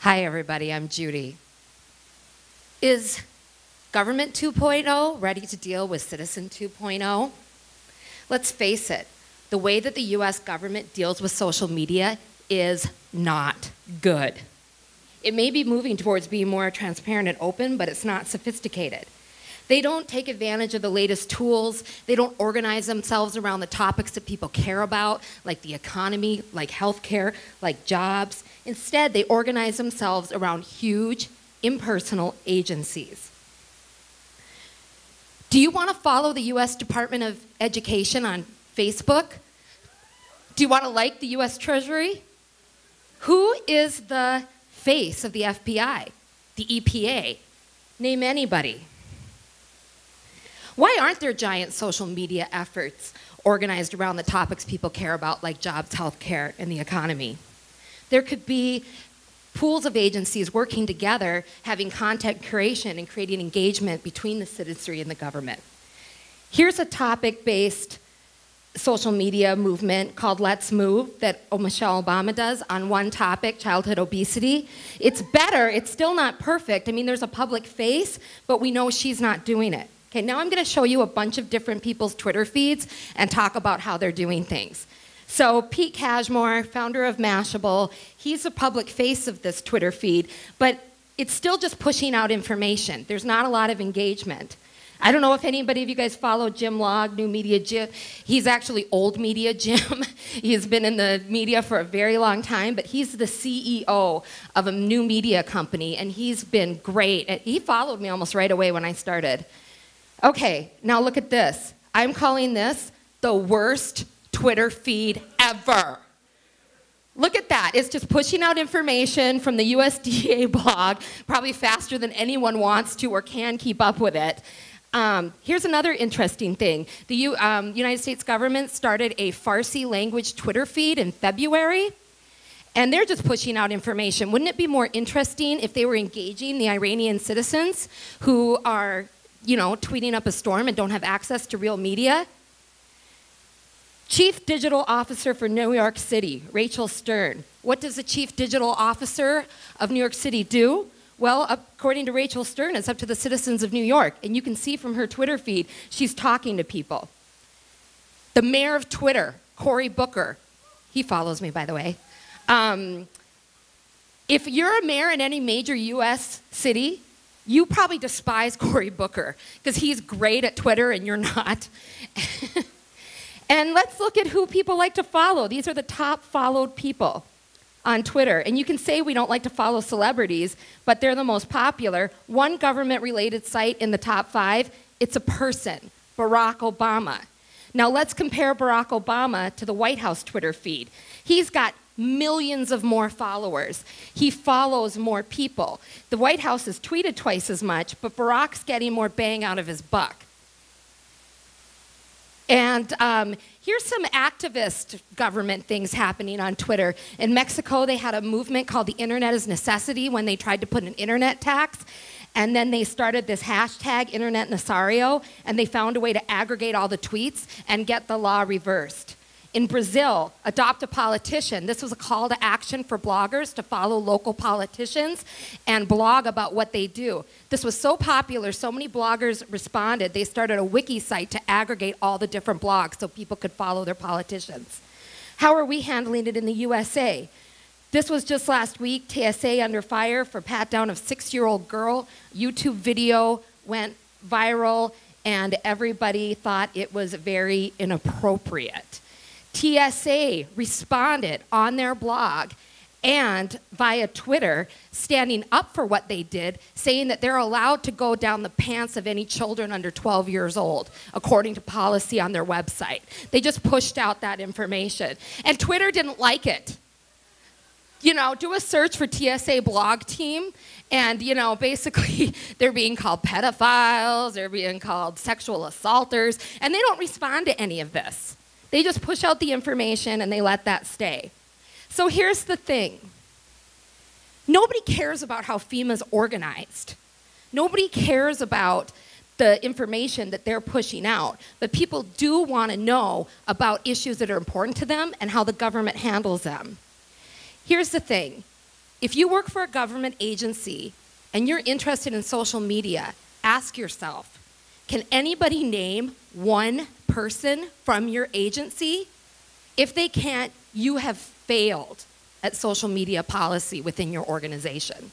Hi everybody, I'm Judy. Is Government 2.0 ready to deal with Citizen 2.0? Let's face it, the way that the US government deals with social media is not good. It may be moving towards being more transparent and open, but it's not sophisticated. They don't take advantage of the latest tools. They don't organize themselves around the topics that people care about, like the economy, like healthcare, like jobs. Instead, they organize themselves around huge, impersonal agencies. Do you want to follow the US Department of Education on Facebook? Do you want to like the US Treasury? Who is the face of the FBI, the EPA? Name anybody. Why aren't there giant social media efforts organized around the topics people care about, like jobs, healthcare, and the economy? There could be pools of agencies working together, having content creation and creating engagement between the citizenry and the government. Here's a topic-based social media movement called Let's Move that Michelle Obama does on one topic, childhood obesity. It's better, it's still not perfect. I mean, there's a public face, but we know she's not doing it. Okay, now I'm going to show you a bunch of different people's Twitter feeds and talk about how they're doing things. So Pete Cashmore, founder of Mashable, he's the public face of this Twitter feed, but it's still just pushing out information. There's not a lot of engagement. I don't know if anybody of you guys follow Jim Log, New Media Jim. He's actually Old Media Jim. He's been in the media for a very long time, but he's the CEO of a new media company, and he's been great. He followed me almost right away when I started. Okay, now look at this. I'm calling this the worst Twitter feed ever. Look at that. It's just pushing out information from the USDA blog, probably faster than anyone wants to or can keep up with it. Here's another interesting thing. The United States government started a Farsi language Twitter feed in February, and they're just pushing out information. Wouldn't it be more interesting if they were engaging the Iranian citizens who are, tweeting up a storm and don't have access to real media? Chief Digital Officer for New York City, Rachel Stern. What does the Chief Digital Officer of New York City do? Well, according to Rachel Stern, it's up to the citizens of New York. And you can see from her Twitter feed, she's talking to people. The mayor of Twitter, Cory Booker, he follows me, by the way. If you're a mayor in any major US city, you probably despise Cory Booker because he's great at Twitter and you're not. And let's look at who people like to follow. These are the top followed people on Twitter. And you can say we don't like to follow celebrities, but they're the most popular. One government-related site in the top 5, it's a person, Barack Obama. Now let's compare Barack Obama to the White House Twitter feed. He's got millions of more followers. He follows more people. The White House has tweeted twice as much, but Barack's getting more bang out of his buck. And here's some activist government things happening on Twitter. In Mexico, they had a movement called the Internet is Necessity when they tried to put an internet tax. And then they started this hashtag, Internet Nazario, and they found a way to aggregate all the tweets and get the law reversed. In Brazil, Adopt a Politician. This was a call to action for bloggers to follow local politicians and blog about what they do. This was so popular, so many bloggers responded, they started a wiki site to aggregate all the different blogs so people could follow their politicians. How are we handling it in the USA? This was just last week, TSA under fire for pat-down of 6-year-old girl. YouTube video went viral, and everybody thought it was very inappropriate. TSA responded on their blog and via Twitter, standing up for what they did, saying that they're allowed to go down the pants of any children under 12 years old, according to policy on their website. They just pushed out that information. And Twitter didn't like it. Do a search for TSA blog team, and, basically they're being called pedophiles, they're being called sexual assaulters, and they don't respond to any of this. They just push out the information and they let that stay. So here's the thing. Nobody cares about how FEMA's organized. Nobody cares about the information that they're pushing out, but people do want to know about issues that are important to them and how the government handles them. Here's the thing. If you work for a government agency and you're interested in social media, ask yourself, can anybody name one person from your agency? If they can't, you have failed at social media policy within your organization.